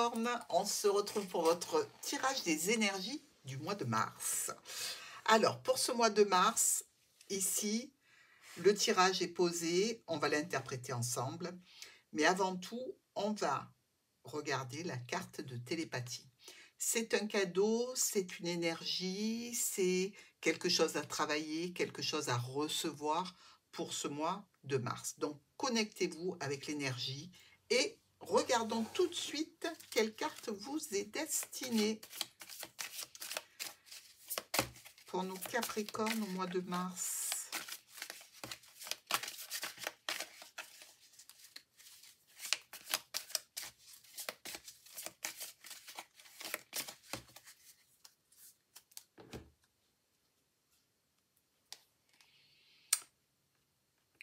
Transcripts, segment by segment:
Capricorne, on se retrouve pour votre tirage des énergies du mois de mars. Alors, pour ce mois de mars, ici, le tirage est posé, on va l'interpréter ensemble. Mais avant tout, on va regarder la carte de télépathie. C'est un cadeau, c'est une énergie, c'est quelque chose à travailler, quelque chose à recevoir pour ce mois de mars. Donc, connectez-vous avec l'énergie et regardons tout de suite quelle carte vous est destinée pour nos Capricornes au mois de mars.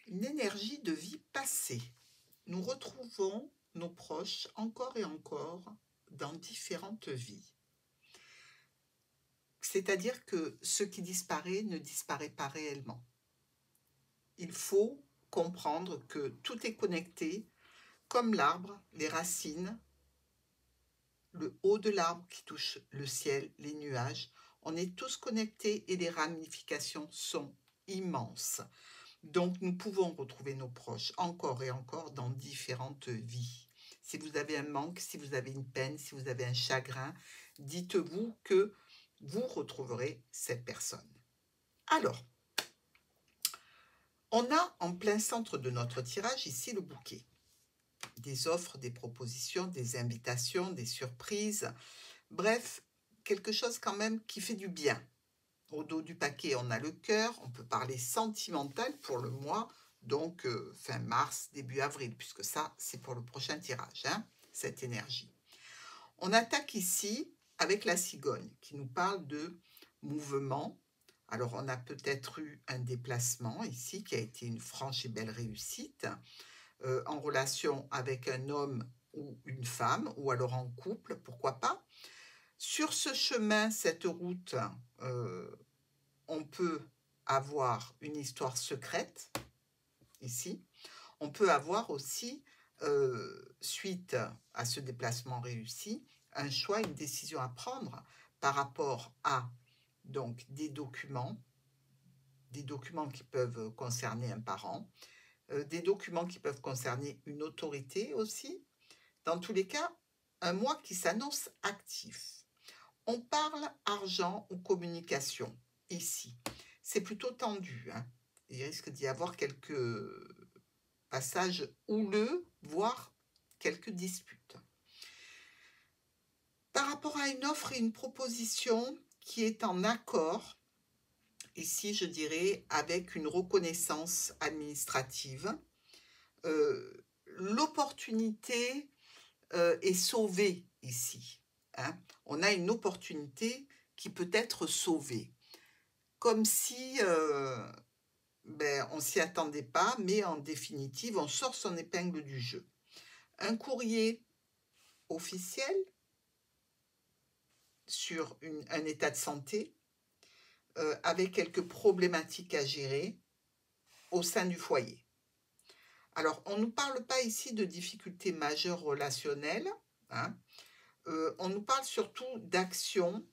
Une énergie de vie passée. Nous retrouvons nos proches encore et encore dans différentes vies. C'est-à-dire que ce qui disparaît ne disparaît pas réellement. Il faut comprendre que tout est connecté, comme l'arbre, les racines, le haut de l'arbre qui touche le ciel, les nuages. On est tous connectés et les ramifications sont immenses. Donc, nous pouvons retrouver nos proches encore et encore dans différentes vies. Si vous avez un manque, si vous avez une peine, si vous avez un chagrin, dites-vous que vous retrouverez cette personne. Alors, on a en plein centre de notre tirage ici le bouquet. Des offres, des propositions, des invitations, des surprises. Bref, quelque chose quand même qui fait du bien. Au dos du paquet, on a le cœur. On peut parler sentimental pour le mois, donc fin mars, début avril, puisque ça, c'est pour le prochain tirage, hein, cette énergie. On attaque ici avec la cigogne, qui nous parle de mouvement. Alors, on a peut-être eu un déplacement ici, qui a été une franche et belle réussite, en relation avec un homme ou une femme, ou alors en couple, pourquoi pas. Sur ce chemin, cette route, on peut avoir une histoire secrète, ici. On peut avoir aussi, suite à ce déplacement réussi, un choix, une décision à prendre par rapport à donc, des documents qui peuvent concerner un parent, des documents qui peuvent concerner une autorité aussi. Dans tous les cas, un mois qui s'annonce actif. On parle argent ou communication ici. C'est plutôt tendu, hein. Il risque d'y avoir quelques passages houleux, voire quelques disputes. Par rapport à une offre et une proposition qui est en accord, ici je dirais avec une reconnaissance administrative, l'opportunité est sauvée ici, hein. On a une opportunité qui peut être sauvée, comme si on ne s'y attendait pas, mais en définitive, on sort son épingle du jeu. Un courrier officiel sur un état de santé, avec quelques problématiques à gérer au sein du foyer. Alors, on ne nous parle pas ici de difficultés majeures relationnelles, hein. On nous parle surtout d'actions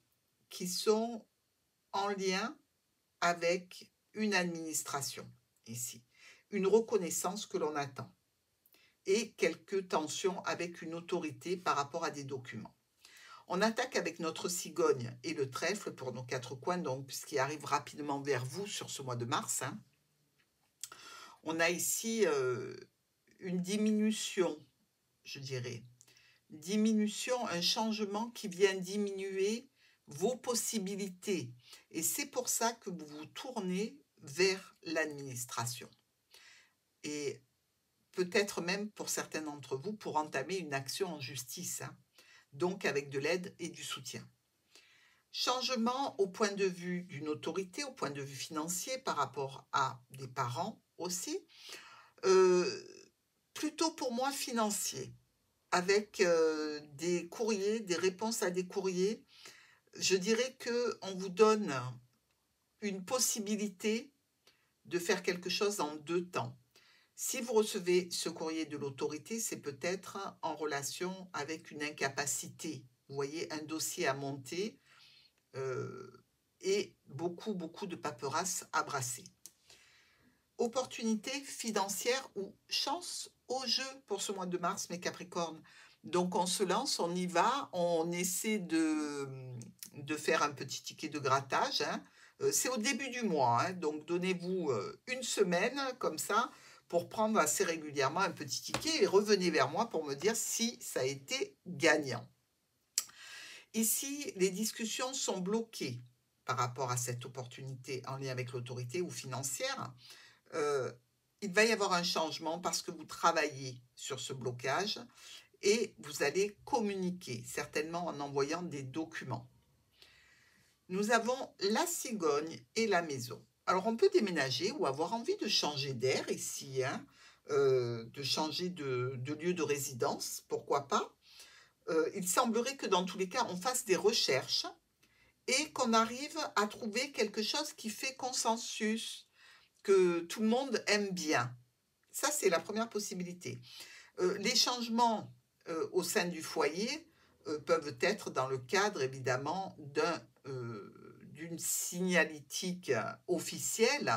qui sont en lien avec une administration, ici. Une reconnaissance que l'on attend. Et quelques tensions avec une autorité par rapport à des documents. On attaque avec notre cigogne et le trèfle pour nos quatre coins, donc puisqu'il arrive rapidement vers vous sur ce mois de mars, hein. On a ici une diminution, je dirais. Diminution, un changement qui vient diminuer vos possibilités. Et c'est pour ça que vous vous tournez vers l'administration. Et peut-être même pour certains d'entre vous, pour entamer une action en justice, hein. Donc avec de l'aide et du soutien. Changement au point de vue d'une autorité, au point de vue financier par rapport à des parents aussi. Plutôt pour moi financier, avec des courriers, des réponses à des courriers. Je dirais qu'on vous donne une possibilité de faire quelque chose en 2 temps. Si vous recevez ce courrier de l'autorité, c'est peut-être en relation avec une incapacité. Vous voyez, un dossier à monter et beaucoup de paperasse à brasser. Opportunité financière ou chance au jeu pour ce mois de mars, mes Capricornes. Donc on se lance, on y va, on essaie de faire un petit ticket de grattage, hein. C'est au début du mois, hein, donc donnez-vous une semaine comme ça pour prendre assez régulièrement un petit ticket et revenez vers moi pour me dire si ça a été gagnant. Ici, les discussions sont bloquées par rapport à cette opportunité en lien avec l'autorité ou financière. Il va y avoir un changement parce que vous travaillez sur ce blocage et vous allez communiquer, certainement en envoyant des documents. Nous avons la cigogne et la maison. Alors, on peut déménager ou avoir envie de changer d'air ici, hein, de changer de lieu de résidence, pourquoi pas. Il semblerait que dans tous les cas, on fasse des recherches et qu'on arrive à trouver quelque chose qui fait consensus, que tout le monde aime bien. Ça, c'est la première possibilité. Les changements au sein du foyer peuvent être dans le cadre, évidemment, d'une signalétique officielle,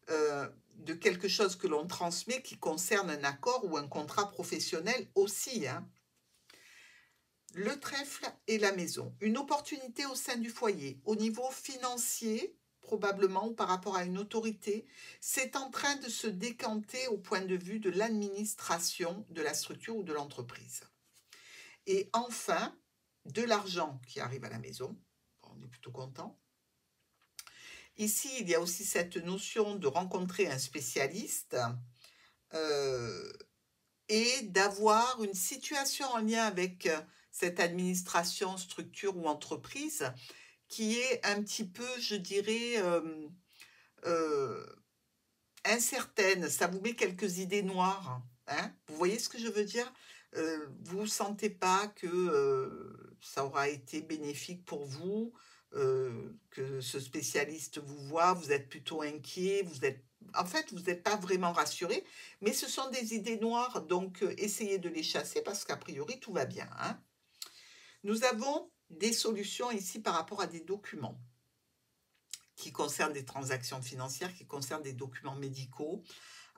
de quelque chose que l'on transmet qui concerne un accord ou un contrat professionnel aussi, hein. Le trèfle et la maison. Une opportunité au sein du foyer. Au niveau financier, probablement, ou par rapport à une autorité, c'est en train de se décanter au point de vue de l'administration de la structure ou de l'entreprise. Et enfin, de l'argent qui arrive à la maison. On est plutôt content. Ici, il y a aussi cette notion de rencontrer un spécialiste et d'avoir une situation en lien avec cette administration, structure ou entreprise qui est un petit peu, je dirais, incertaine. Ça vous met quelques idées noires, hein. Vous voyez ce que je veux dire? Vous ne sentez pas que ça aura été bénéfique pour vous, que ce spécialiste vous voit, vous êtes plutôt inquiet, en fait, vous n'êtes pas vraiment rassuré, mais ce sont des idées noires, donc essayez de les chasser parce qu'a priori, tout va bien, hein. Nous avons des solutions ici par rapport à des documents qui concernent des transactions financières, qui concernent des documents médicaux,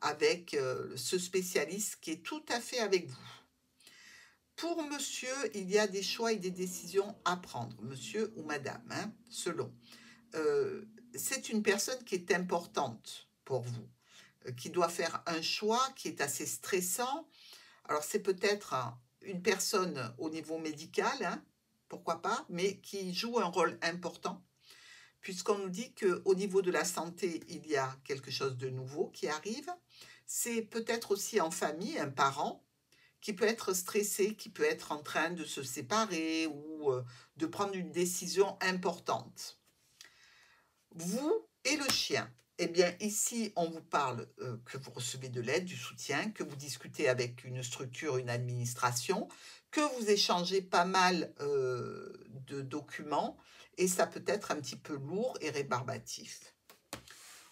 avec ce spécialiste qui est tout à fait avec vous. Pour monsieur, il y a des choix et des décisions à prendre, monsieur ou madame, hein, selon. C'est une personne qui est importante pour vous, qui doit faire un choix qui est assez stressant. Alors, c'est peut-être une personne au niveau médical, hein, pourquoi pas, mais qui joue un rôle important, puisqu'on nous dit qu'au niveau de la santé, il y a quelque chose de nouveau qui arrive. C'est peut-être aussi en famille, un parent qui peut être stressé, qui peut être en train de se séparer ou de prendre une décision importante. Vous et le chien. Eh bien, ici, on vous parle que vous recevez de l'aide, du soutien, que vous discutez avec une structure, une administration, que vous échangez pas mal de documents et ça peut être un petit peu lourd et rébarbatif.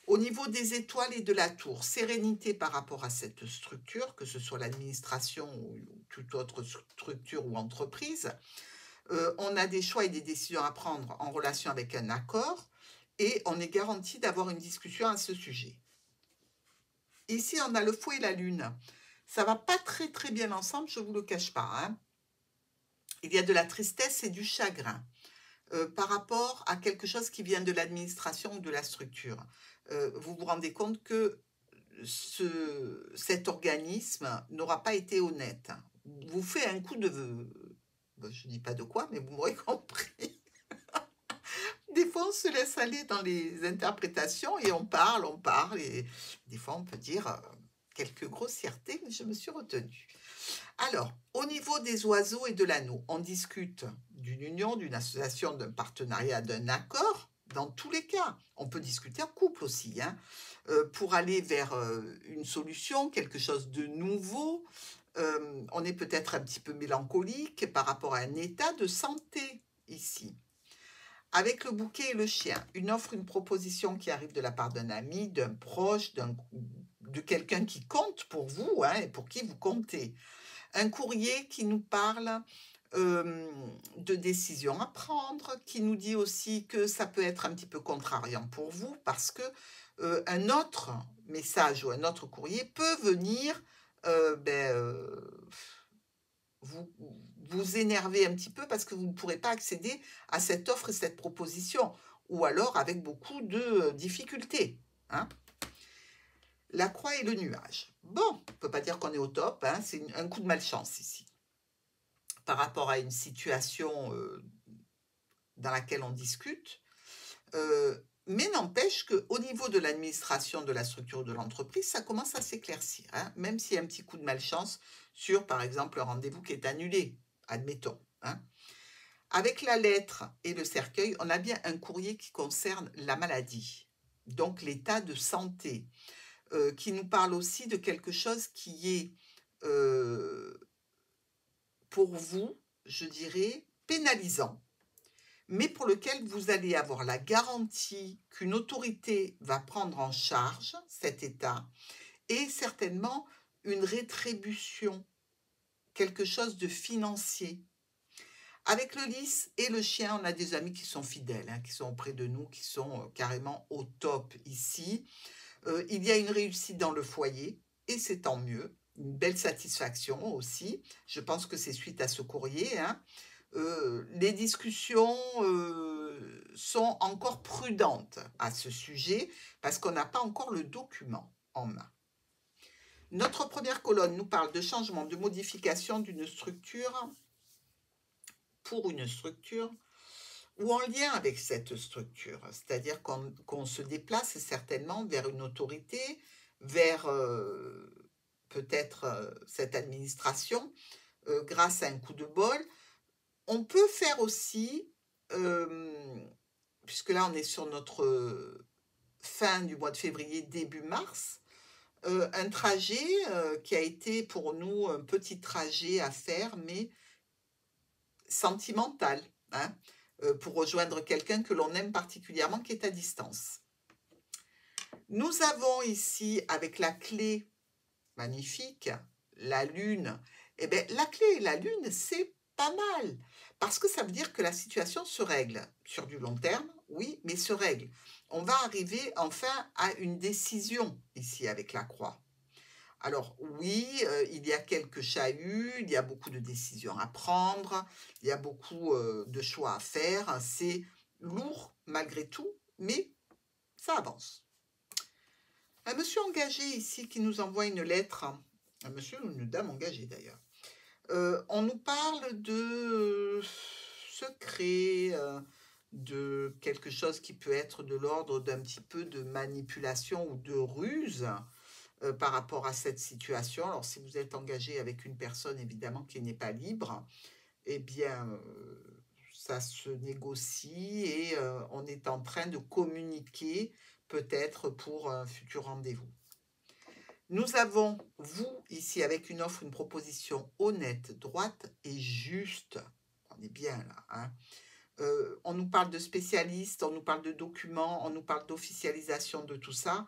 Au niveau des étoiles et de la tour, sérénité par rapport à cette structure, que ce soit l'administration ou toute autre structure ou entreprise. On a des choix et des décisions à prendre en relation avec un accord et on est garanti d'avoir une discussion à ce sujet. Ici, on a le fou et la lune. Ça ne va pas très bien ensemble, je ne vous le cache pas, hein. Il y a de la tristesse et du chagrin par rapport à quelque chose qui vient de l'administration ou de la structure. Vous vous rendez compte que cet organisme n'aura pas été honnête. Vous fait un coup de... je ne dis pas de quoi, mais vous m'aurez compris. Des fois, on se laisse aller dans les interprétations et on parle, et des fois, on peut dire quelques grossièretés, mais je me suis retenue. Alors, au niveau des oiseaux et de l'anneau, on discute d'une union, d'une association, d'un partenariat, d'un accord. Dans tous les cas, on peut discuter en couple aussi, hein, pour aller vers une solution, quelque chose de nouveau. On est peut-être un petit peu mélancolique par rapport à un état de santé ici. Avec le bouquet et le chien, une offre, une proposition qui arrive de la part d'un ami, d'un proche, de quelqu'un qui compte pour vous, hein, et pour qui vous comptez. Un courrier qui nous parle de décisions à prendre, qui nous dit aussi que ça peut être un petit peu contrariant pour vous parce que un autre message ou un autre courrier peut venir ben, vous, vous énerver un petit peu parce que vous ne pourrez pas accéder à cette offre et cette proposition, ou alors avec beaucoup de difficultés, hein. La croix et le nuage. Bon, on ne peut pas dire qu'on est au top, hein, c'est un coup de malchance ici. Par rapport à une situation dans laquelle on discute, mais n'empêche qu'au niveau de l'administration de la structure de l'entreprise, ça commence à s'éclaircir, hein, même s'il y a un petit coup de malchance sur, par exemple, un rendez-vous qui est annulé, admettons, hein. Avec la lettre et le cercueil, on a bien un courrier qui concerne la maladie, donc l'état de santé, qui nous parle aussi de quelque chose qui est, pour vous, je dirais, pénalisant, mais pour lequel vous allez avoir la garantie qu'une autorité va prendre en charge cet état et certainement une rétribution, quelque chose de financier. Avec le lys et le chien, on a des amis qui sont fidèles, hein, qui sont auprès de nous, qui sont carrément au top ici. Il y a une réussite dans le foyer et c'est tant mieux. Une belle satisfaction aussi. Je pense que c'est suite à ce courrier, hein. Les discussions sont encore prudentes à ce sujet parce qu'on n'a pas encore le document en main. Notre première colonne nous parle de changement, de modification d'une structure pour une structure ou en lien avec cette structure. C'est-à-dire qu'on se déplace certainement vers une autorité, vers peut-être cette administration, grâce à un coup de bol. On peut faire aussi, puisque là on est sur notre fin du mois de février, début mars, un trajet qui a été pour nous un petit trajet à faire, mais sentimental, hein, pour rejoindre quelqu'un que l'on aime particulièrement, qui est à distance. Nous avons ici, avec la clé magnifique, la lune, eh bien, la clé et la lune, c'est pas mal, parce que ça veut dire que la situation se règle sur du long terme, oui, mais se règle. On va arriver enfin à une décision ici avec la croix. Alors oui, il y a quelques chahuts, il y a beaucoup de décisions à prendre, il y a beaucoup de choix à faire. C'est lourd malgré tout, mais ça avance. Un monsieur engagé ici qui nous envoie une lettre, un monsieur ou une dame engagée d'ailleurs. On nous parle de secret, de quelque chose qui peut être de l'ordre d'un petit peu de manipulation ou de ruse par rapport à cette situation. Alors, si vous êtes engagé avec une personne, évidemment, qui n'est pas libre, eh bien, ça se négocie et on est en train de communiquer peut-être pour un futur rendez-vous. Nous avons, vous, ici, avec une offre, une proposition honnête, droite et juste. On est bien là, hein. On nous parle de spécialistes, on nous parle de documents, on nous parle d'officialisation de tout ça.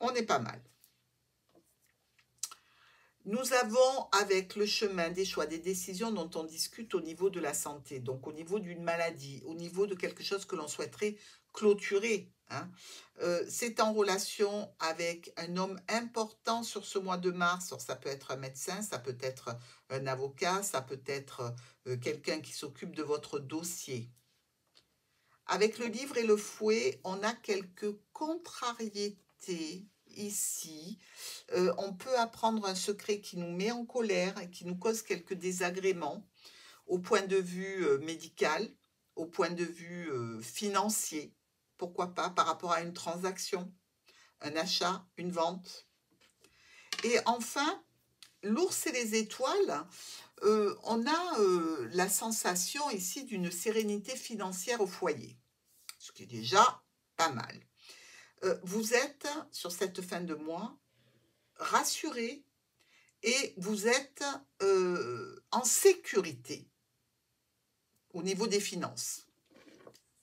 On est pas mal. Nous avons avec le chemin des choix, des décisions dont on discute au niveau de la santé, donc au niveau d'une maladie, au niveau de quelque chose que l'on souhaiterait clôturer, hein. C'est en relation avec un homme important sur ce mois de mars. Alors, ça peut être un médecin, ça peut être un avocat, ça peut être quelqu'un qui s'occupe de votre dossier. Avec le livre et le fouet, on a quelques contrariétés ici. On peut apprendre un secret qui nous met en colère et qui nous cause quelques désagréments au point de vue médical, au point de vue financier, pourquoi pas, par rapport à une transaction, un achat, une vente. Et enfin, l'ours et les étoiles, on a la sensation ici d'une sérénité financière au foyer, ce qui est déjà pas mal. Vous êtes, sur cette fin de mois, rassuré et vous êtes en sécurité au niveau des finances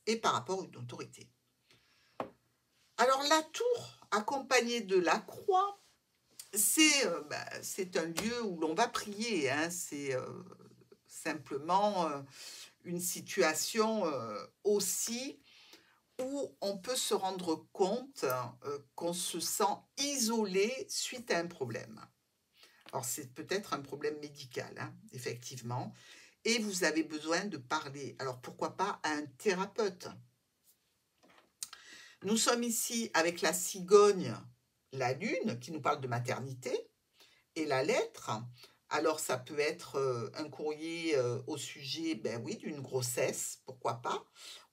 et par rapport à une autorité. Alors la tour accompagnée de la croix, c'est un lieu où l'on va prier, hein. C'est simplement une situation aussi où on peut se rendre compte qu'on se sent isolé suite à un problème. Alors, c'est peut-être un problème médical, hein, effectivement, et vous avez besoin de parler. Alors, pourquoi pas à un thérapeute? Nous sommes ici avec la cigogne, la lune, qui nous parle de maternité, et la lettre. Alors, ça peut être un courrier au sujet, ben oui, d'une grossesse, pourquoi pas,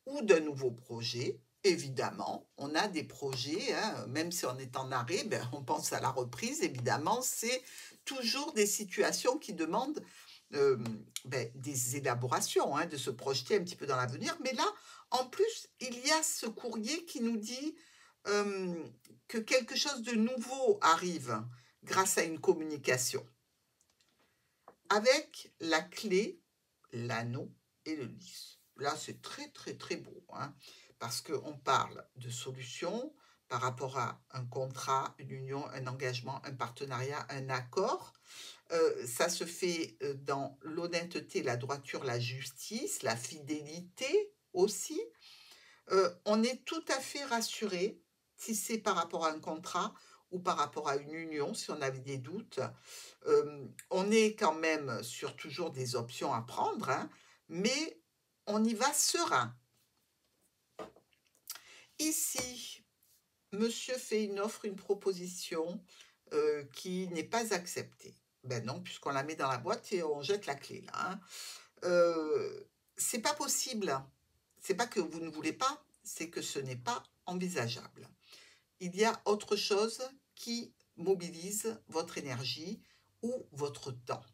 ou d'un nouveau projet. Évidemment, on a des projets, hein, même si on est en arrêt, ben, on pense à la reprise, évidemment, c'est toujours des situations qui demandent euh, des élaborations, hein, de se projeter un petit peu dans l'avenir. Mais là, en plus, il y a ce courrier qui nous dit euh, que quelque chose de nouveau arrive grâce à une communication, avec la clé, l'anneau et le lys. Là, c'est très, très, très beau, hein, parce qu'on parle de solutions par rapport à un contrat, une union, un engagement, un partenariat, un accord. Ça se fait dans l'honnêteté, la droiture, la justice, la fidélité aussi. On est tout à fait rassuré si c'est par rapport à un contrat ou par rapport à une union, si on avait des doutes. On est quand même sur toujours des options à prendre, hein, mais on y va serein. Ici, monsieur fait une offre, une proposition qui n'est pas acceptée. Ben non, puisqu'on la met dans la boîte et on jette la clé là, hein. C'est pas possible. C'est pas que vous ne voulez pas, c'est que ce n'est pas envisageable. Il y a autre chose qui mobilise votre énergie ou votre temps.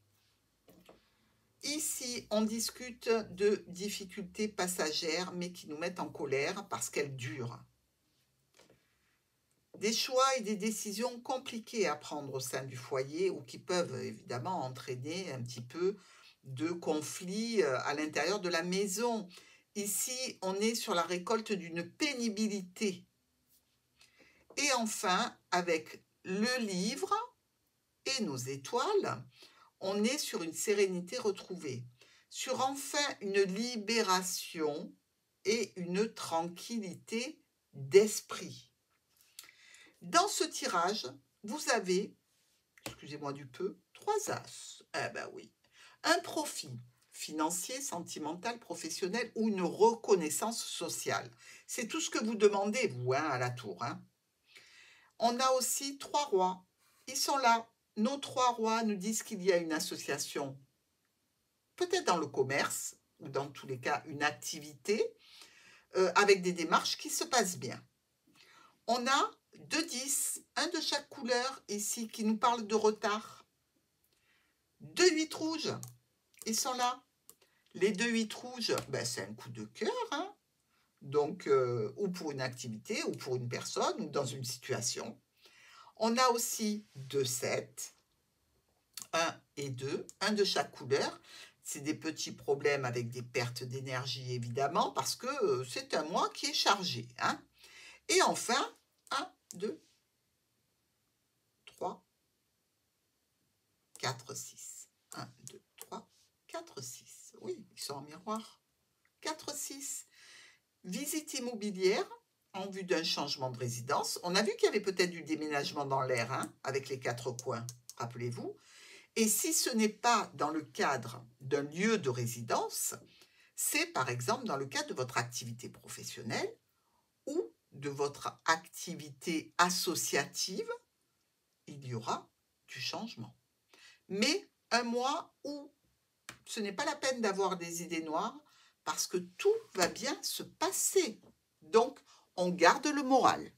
Ici, on discute de difficultés passagères, mais qui nous mettent en colère parce qu'elles durent. Des choix et des décisions compliquées à prendre au sein du foyer ou qui peuvent évidemment entraîner un petit peu de conflits à l'intérieur de la maison. Ici, on est sur la récolte d'une pénibilité. Et enfin, avec le livre et nos étoiles, on est sur une sérénité retrouvée, sur enfin une libération et une tranquillité d'esprit. Dans ce tirage, vous avez, excusez-moi du peu, 3 as. Eh ben oui. Un profit financier, sentimental, professionnel ou une reconnaissance sociale. C'est tout ce que vous demandez, vous, hein, à la tour, hein. On a aussi 3 rois. Ils sont là. Nos 3 rois nous disent qu'il y a une association, peut-être dans le commerce, ou dans tous les cas une activité, avec des démarches qui se passent bien. On a 2 10, un de chaque couleur ici qui nous parle de retard. 2 8 rouges, ils sont là. Les 2 8 rouges, ben, c'est un coup de cœur, hein. Donc, ou pour une activité, ou pour une personne, ou dans une situation. On a aussi 2 7, 1 et 2, un de chaque couleur. C'est des petits problèmes avec des pertes d'énergie, évidemment, parce que c'est un mois qui est chargé, hein. Et enfin, 1, 2, 3, 4, 6. 1, 2, 3, 4, 6. Oui, ils sont en miroir. 4, 6. Visite immobilière en vue d'un changement de résidence. On a vu qu'il y avait peut-être du déménagement dans l'air, hein, avec les 4 coins, rappelez-vous. Et si ce n'est pas dans le cadre d'un lieu de résidence, c'est par exemple dans le cadre de votre activité professionnelle ou de votre activité associative, il y aura du changement. Mais un mois où ce n'est pas la peine d'avoir des idées noires parce que tout va bien se passer. Donc, on garde le moral.